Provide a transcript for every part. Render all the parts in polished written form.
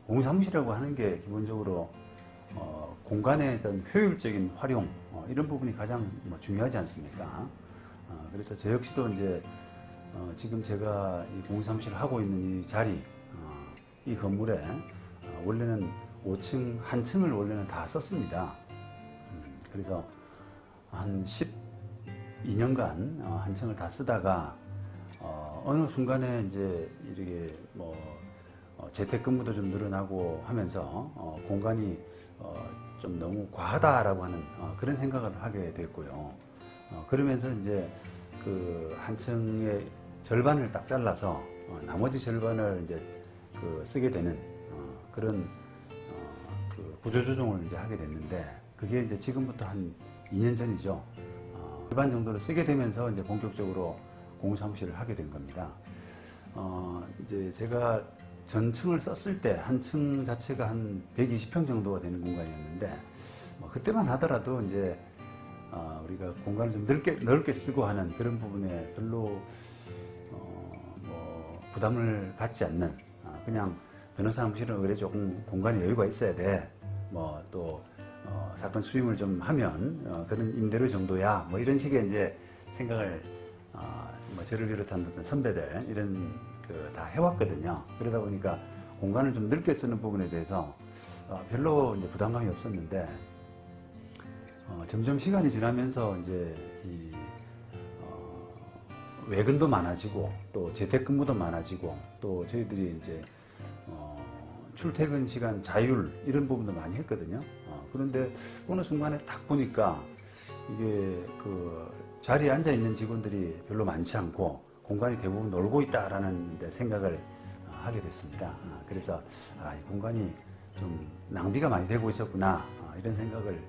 공사무실이라고 하는 게 기본적으로 공간의 어떤 효율적인 활용 이런 부분이 가장 중요하지 않습니까? 그래서 저 역시도 이제 지금 제가 이 공사무실을 하고 있는 이 자리, 이 건물에 원래는 5층 한 층을 원래는 다 썼습니다. 그래서 한 12년간 한 층을 다 쓰다가 어느 순간에 이제 이렇게 재택근무도 좀 늘어나고 하면서 공간이 좀 너무 과하다라고 하는 그런 생각을 하게 됐고요. 그러면서 이제 그 한 층의 절반을 딱 잘라서 나머지 절반을 이제 쓰게 되는 그런 그 구조조정을 이제 하게 됐는데, 그게 이제 지금부터 한 2년 전이죠. 절반 정도를 쓰게 되면서 이제 본격적으로 공사무실을 하게 된 겁니다. 이제 제가 전층을 썼을 때 한 층 자체가 한 120평 정도가 되는 공간이었는데, 그때만 하더라도 이제 우리가 공간을 좀 넓게 쓰고 하는 그런 부분에 별로 부담을 갖지 않는, 그냥 변호사 사무실은 그래 조금 공간이 여유가 있어야 돼, 또 사건 수임을 좀 하면 그런 임대료 정도야, 이런 식의 이제 생각을 저를 비롯한 어떤 선배들 이런 다 해왔거든요. 그러다 보니까 공간을 좀 넓게 쓰는 부분에 대해서 별로 이제 부담감이 없었는데, 점점 시간이 지나면서 이제 외근도 많아지고 또 재택근무도 많아지고 또 저희들이 이제 출퇴근 시간 자율 이런 부분도 많이 했거든요. 그런데 어느 순간에 딱 보니까 이게 그 자리에 앉아 있는 직원들이 별로 많지 않고 공간이 대부분 놀고 있다라는 생각을 하게 됐습니다. 그래서 이 공간이 좀 낭비가 많이 되고 있었구나, 이런 생각을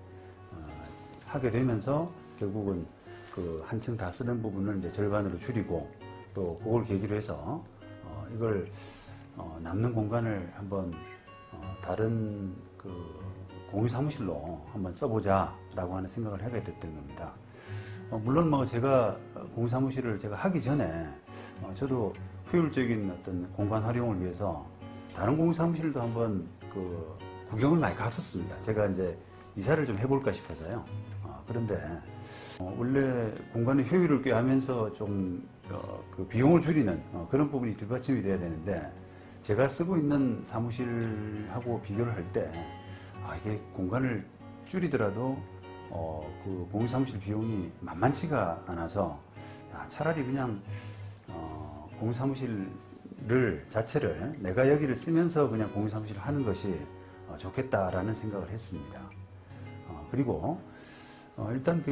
하게 되면서 결국은 그 한 층 다 쓰는 부분을 이제 절반으로 줄이고, 또 그걸 계기로 해서 이걸 남는 공간을 한번 다른 그 공유 사무실로 한번 써보자라고 하는 생각을 하게 됐던 겁니다. 물론 제가 공유 사무실을 제가 하기 전에 저도 효율적인 어떤 공간 활용을 위해서 다른 공유 사무실도 한번 구경을 많이 갔었습니다. 제가 이제 이사를 좀 해볼까 싶어서요. 그런데 원래 공간의 효율을 꾀하면서 좀 그 비용을 줄이는 그런 부분이 뒷받침이 돼야 되는데, 제가 쓰고 있는 사무실하고 비교를 할 때 이게 공간을 줄이더라도 그 공유 사무실 비용이 만만치가 않아서 차라리 그냥 공유 사무실을 자체를 내가 여기를 쓰면서 그냥 공유 사무실을 하는 것이 좋겠다라는 생각을 했습니다. 그리고 일단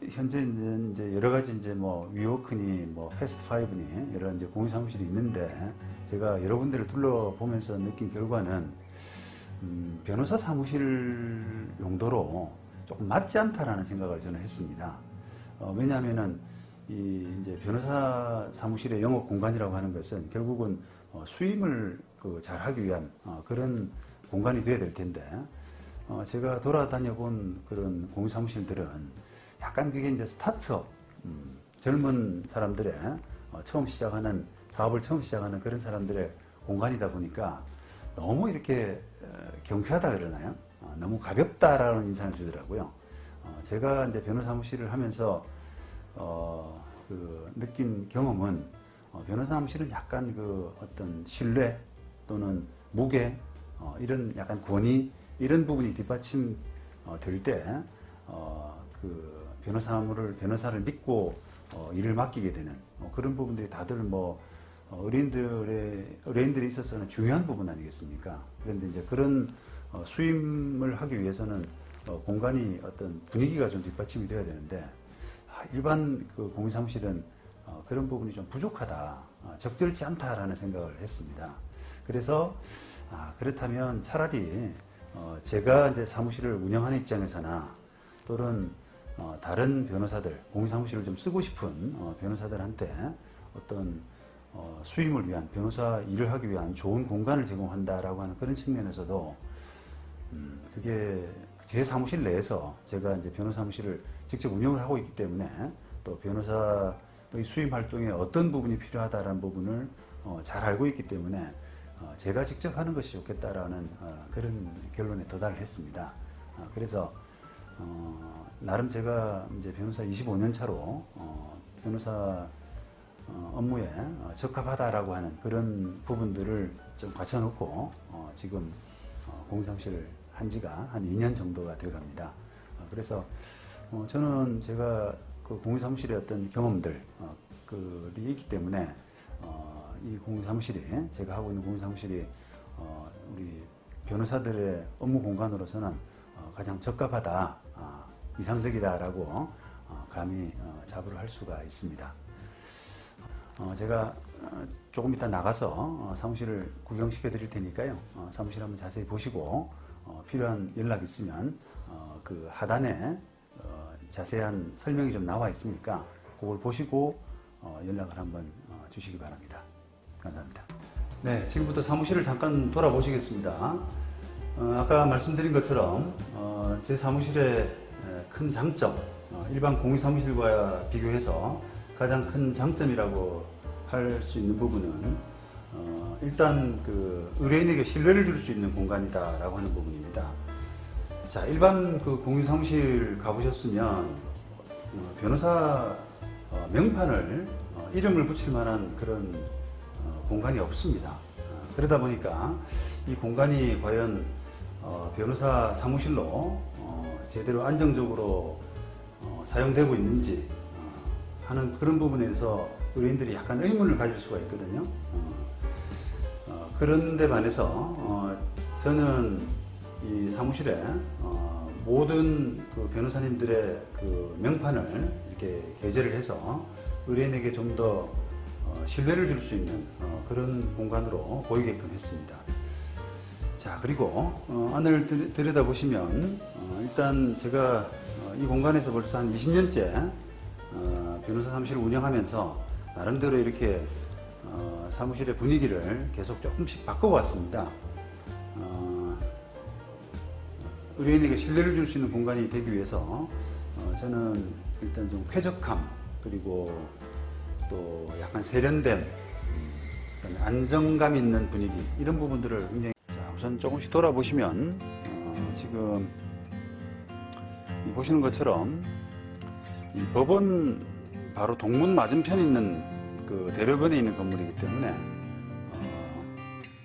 현재는 이제 여러 가지 이제 위워크니 패스트5니 여러 이제 공유 사무실이 있는데, 제가 여러 군데를 둘러보면서 느낀 결과는 변호사 사무실 용도로 조금 맞지 않다라는 생각을 저는 했습니다. 왜냐하면은 이제 변호사 사무실의 영업 공간이라고 하는 것은 결국은 수임을 잘 하기 위한 그런 공간이 되어야 될 텐데, 제가 돌아다녀 본 그런 공유 사무실들은 약간 그게 이제 스타트업, 젊은 사람들의 사업을 처음 시작하는 그런 사람들의 공간이다 보니까 너무 이렇게 경쾌하다 그러나요? 너무 가볍다라는 인상을 주더라고요. 제가 이제 변호사 사무실을 하면서 느낀 경험은 변호사 사무실은 약간 어떤 신뢰 또는 무게, 이런 약간 권위 이런 부분이 뒷받침 될 때 변호사를 믿고 일을 맡기게 되는 그런 부분들이 다들 의뢰인들에 있어서는 중요한 부분 아니겠습니까? 그런데 이제 그런 수임을 하기 위해서는 공간이 어떤 분위기가 좀 뒷받침이 되어야 되는데, 일반 공유 사무실은 그런 부분이 좀 부족하다, 적절치 않다라는 생각을 했습니다. 그래서 그렇다면 차라리 제가 이제 사무실을 운영하는 입장에서나 또는 다른 변호사들, 공유 사무실을 좀 쓰고 싶은 변호사들한테 어떤 수임을 위한, 변호사 일을 하기 위한 좋은 공간을 제공한다라고 하는 그런 측면에서도 그게 제 사무실 내에서 제가 이제 변호사 사무실을 직접 운영을 하고 있기 때문에, 또 변호사의 수임 활동에 어떤 부분이 필요하다라는 부분을 잘 알고 있기 때문에 제가 직접 하는 것이 좋겠다라는 그런 결론에 도달을 했습니다. 그래서 나름 제가 이제 변호사 25년 차로 변호사 업무에 적합하다라고 하는 그런 부분들을 좀 갖춰놓고 지금 공사무실을 한 지가 한 2년 정도가 되어갑니다. 그래서 저는 제가 그 공사무실의 어떤 경험들 그리 있기 때문에 이 공사무실이 제가 하고 있는 공사무실이 우리 변호사들의 업무 공간으로서는 가장 적합하다, 이상적이다라고 감히 자부를 할 수가 있습니다. 제가 조금 이따 나가서 사무실을 구경시켜 드릴 테니까요. 사무실 한번 자세히 보시고 필요한 연락 있으면 그 하단에 자세한 설명이 좀 나와 있으니까 그걸 보시고 연락을 한번 주시기 바랍니다. 감사합니다. 네, 지금부터 사무실을 잠깐 돌아보시겠습니다. 아까 말씀드린 것처럼 제 사무실의 큰 장점, 일반 공유 사무실과 비교해서 가장 큰 장점이라고 할 수 있는 부분은 일단 그 의뢰인에게 신뢰를 줄 수 있는 공간이다라고 하는 부분입니다. 자, 일반 그 공유 사무실 가보셨으면 변호사 명판을 이름을 붙일 만한 그런 공간이 없습니다. 그러다 보니까 이 공간이 과연 변호사 사무실로 제대로 안정적으로 사용되고 있는지 하는 그런 부분에서 의뢰인들이 약간 의문을 가질 수가 있거든요. 그런데 반해서 저는 이 사무실에 모든 그 변호사님들의 그 명판을 이렇게 게재를 해서 의뢰인에게 좀 더 신뢰를 줄 수 있는 그런 공간으로 보이게끔 했습니다. 자, 그리고 안을 들여다보시면 일단 제가 이 공간에서 벌써 한 20년째 변호사 사무실을 운영하면서 나름대로 이렇게 사무실의 분위기를 계속 조금씩 바꿔왔습니다. 의뢰인에게 신뢰를 줄 수 있는 공간이 되기 위해서 저는 일단 좀 쾌적함, 그리고 또 약간 세련됨, 안정감 있는 분위기, 이런 부분들을 굉장히, 자, 우선 조금씩 돌아보시면 지금 보시는 것처럼 이 법원 바로 동문 맞은편에 있는 그 대로변에 있는 건물이기 때문에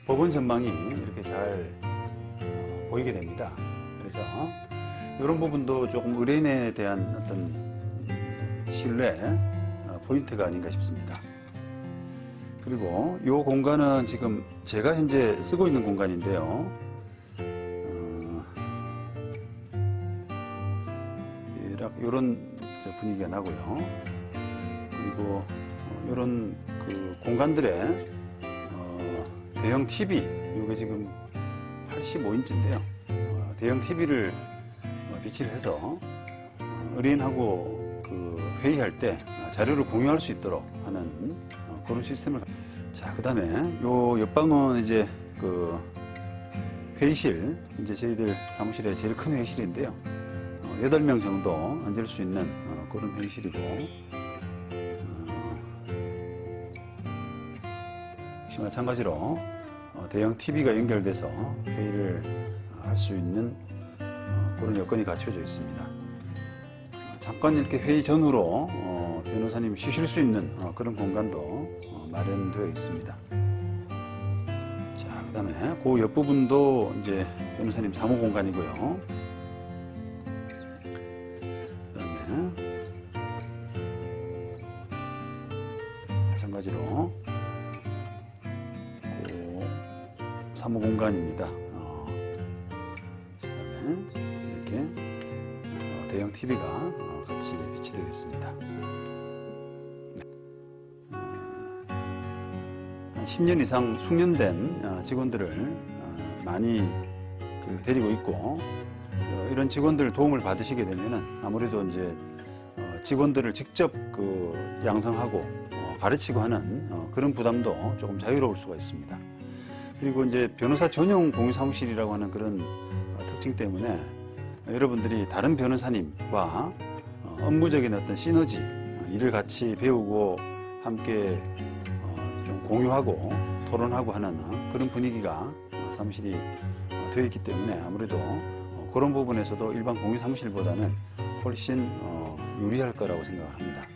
법원 전망이 이렇게 잘 보이게 됩니다. 그래서 이런 부분도 조금 의뢰인에 대한 어떤 신뢰 포인트가 아닌가 싶습니다. 그리고 이 공간은 지금 제가 현재 쓰고 있는 공간인데요. 대략 이런 분위기가 나고요. 그리고 이런 그 공간들의 대형 TV, 이게 지금 85인치인데요. 대형 TV를 비치를 해서 의뢰인하고 그 회의할 때 자료를 공유할 수 있도록 하는 그런 시스템을. 자, 그 다음에 요 옆방은 이제 그 회의실, 이제 저희들 사무실의 제일 큰 회의실인데요. 8명 정도 앉을 수 있는 그런 회의실이고, 역시 마찬가지로 대형 TV가 연결돼서 회의를 할 수 있는 그런 여건이 갖춰져 있습니다. 잠깐 이렇게 회의 전후로 변호사님이 쉬실 수 있는 그런 공간도 마련되어 있습니다. 자, 그 다음에 그 옆부분도 이제 변호사님 사무 공간이고요. 그 다음에 마찬가지로 그 사무 공간입니다. 그 다음에 이렇게 대형 TV가 같이 비치되어 있습니다. 10년 이상 숙련된 직원들을 많이 데리고 있고, 이런 직원들 도움을 받으시게 되면은 아무래도 이제 직원들을 직접 양성하고 가르치고 하는 그런 부담도 조금 자유로울 수가 있습니다. 그리고 이제 변호사 전용 공유 사무실이라고 하는 그런 특징 때문에 여러분들이 다른 변호사님과 업무적인 어떤 시너지, 일을 같이 배우고 함께 좀 공유하고 토론하고 하는 그런 분위기가 사무실이 되어 있기 때문에 아무래도 그런 부분에서도 일반 공유 사무실보다는 훨씬 유리할 거라고 생각을 합니다.